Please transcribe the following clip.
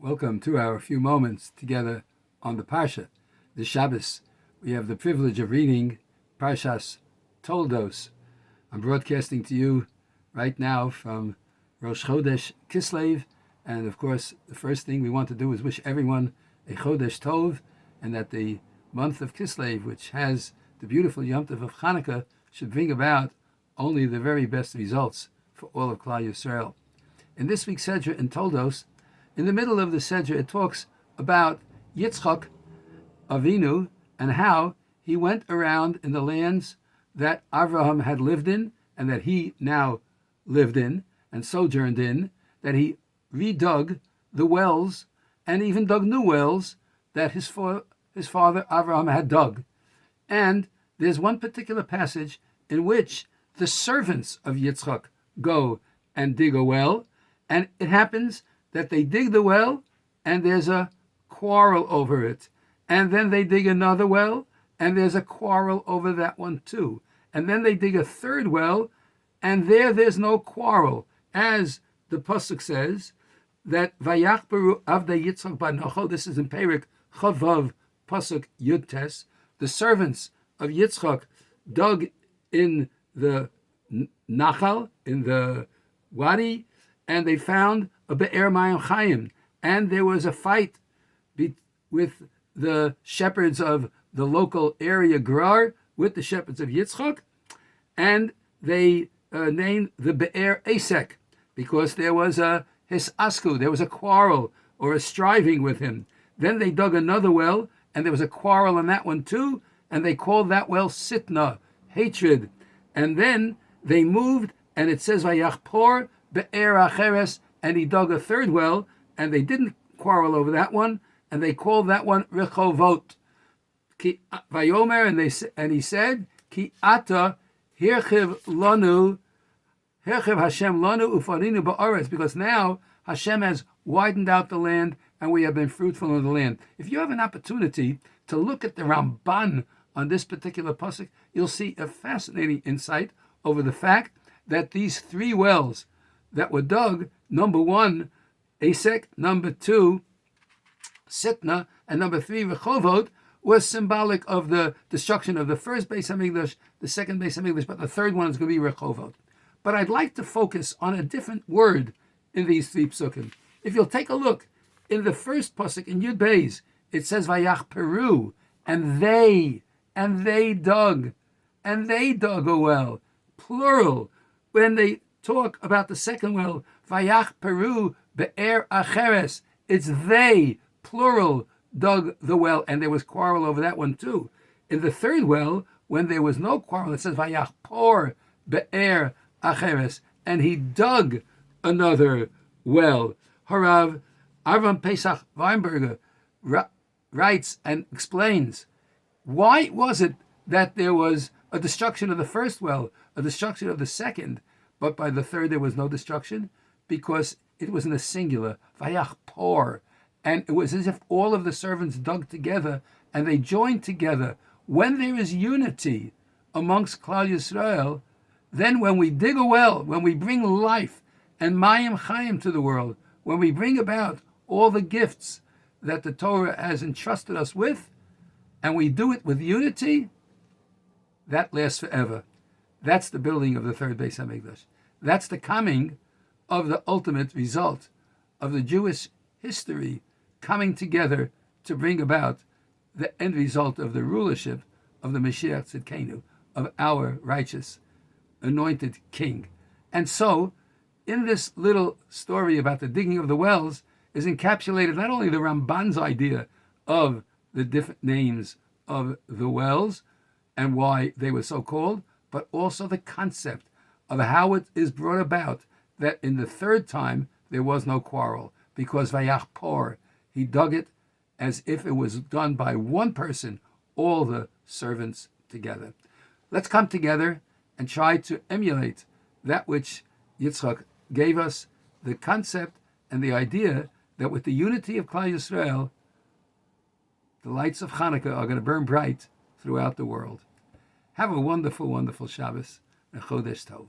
Welcome to our few moments together on the Parsha. This Shabbos, we have the privilege of reading Parshas Toldos. I'm broadcasting to you right now from Rosh Chodesh Kislev, and of course, the first thing we want to do is wish everyone a Chodesh Tov, and that the month of Kislev, which has the beautiful Yom Tov of Hanukkah, should bring about only the very best results for all of Klal Yisrael. In this week's Sedra in Toldos, in the middle of the Sedra, it talks about Yitzchak Avinu and how he went around in the lands that Avraham had lived in and that he now lived in and sojourned in, that he redug the wells and even dug new wells that his father Avraham had dug. And there's one particular passage in which the servants of Yitzchak go and dig a well, and it happens that they dig the well and there's a quarrel over it. And then they dig another well and there's a quarrel over that one too. And then they dig a third well and there's no quarrel. As the Pasuk says, that Vayachberu Avdei Yitzchak Banocho, this is in Perek Chavav Pasuk Yudtes, the servants of Yitzchak dug in the Nachal, in the Wadi, and they found a Be'er Mayim Chayim, and there was a fight with the shepherds of the local area Gerar, with the shepherds of Yitzchak, and they named the Be'er Esek, because there was a hisasku, there was a quarrel or a striving with him. Then they dug another well, and there was a quarrel on that one too, and they called that well Sitna, hatred. And then they moved, and it says Vayachpor Be'er Acheres, and he dug a third well, and they didn't quarrel over that one, and they called that one Rechovot. Vayomer, and he said, Ki ata hirchiv Hashem lanu ufarinu ba'aretz, because now Hashem has widened out the land, and we have been fruitful in the land. If you have an opportunity to look at the Ramban on this particular pasuk, you'll see a fascinating insight over the fact that these three wells that were dug, number one, Esek, number two, Sitna, and number three, Rechovot, was symbolic of the destruction of the first Beis HaMikdash, the second Beis HaMikdash, but the third one is going to be Rechovot. But I'd like to focus on a different word in these three psukim. If you'll take a look, in the first pasuk, in Yud Beis, it says Vayach Peru, and they dug a well, plural. When they talk about the second well, Vayach Peru Be'er Acheres, it's they, plural, dug the well, and there was quarrel over that one too. In the third well, when there was no quarrel, it says Vayach Por Be'er Acheres, and he dug another well. Harav Avram Pesach Weinberger writes and explains, why was it that there was a destruction of the first well, a destruction of the second, but by the third there was no destruction? Because it was in the singular, Vayach Por, and it was as if all of the servants dug together and they joined together. When there is unity amongst Klal Yisrael, then when we dig a well, when we bring life and Mayim Chayim to the world, when we bring about all the gifts that the Torah has entrusted us with, and we do it with unity, that lasts forever. That's the building of the third Beis HaMikdash. That's the coming of the ultimate result of the Jewish history coming together to bring about the end result of the rulership of the Mashiach Tzidkenu, of our righteous anointed king. And so, in this little story about the digging of the wells is encapsulated not only the Ramban's idea of the different names of the wells and why they were so called, but also the concept of how it is brought about that in the third time there was no quarrel, because Vayach Por, he dug it as if it was done by one person, all the servants together. Let's come together and try to emulate that which Yitzchak gave us, the concept and the idea that with the unity of Klal Yisrael, the lights of Hanukkah are going to burn bright throughout the world. Have a wonderful, wonderful Shabbos and Chodesh Tov.